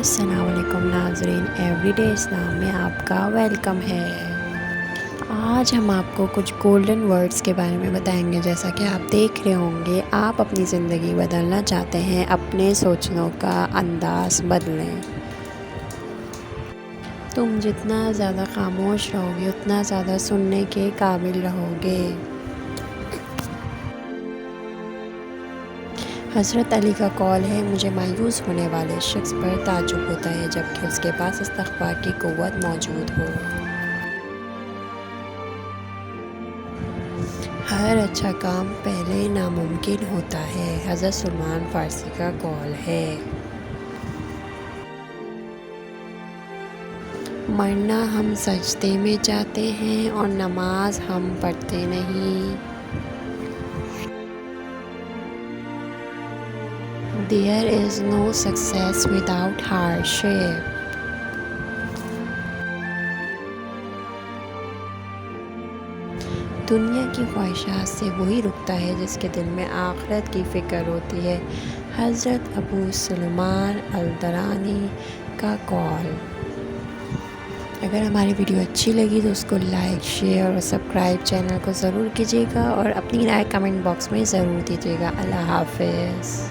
السلام علیکم ناظرین، ایوری ڈے اسلام میں آپ کا ویلکم ہے۔ آج ہم آپ کو کچھ گولڈن ورڈز کے بارے میں بتائیں گے۔ جیسا کہ آپ دیکھ رہے ہوں گے، آپ اپنی زندگی بدلنا چاہتے ہیں، اپنے سوچنے کا انداز بدلیں۔ تم جتنا زیادہ خاموش رہو گے اتنا زیادہ سننے کے قابل رہو گے۔ حضرت علی کا قول ہے، مجھے مایوس ہونے والے شخص پر تعجب ہوتا ہے جبکہ اس کے پاس استغفار کی قوت موجود ہو۔ ہر اچھا کام پہلے ناممکن ہوتا ہے، حضرت سلمان فارسی کا قول ہے۔ مرنا ہم سجدے میں چاہتے ہیں اور نماز ہم پڑھتے نہیں۔ There is no success without hardship۔ دنیا کی خواہشات سے وہی رکتا ہے جس کے دل میں آخرت کی فکر ہوتی ہے، حضرت ابو سلیمان الدرانی کا قول۔ اگر ہماری ویڈیو اچھی لگی تو اس کو لائک، شیئر اور سبسکرائب چینل کو ضرور کیجیے گا اور اپنی رائے کمنٹ باکس میں ضرور دیجیے گا۔ اللہ حافظ۔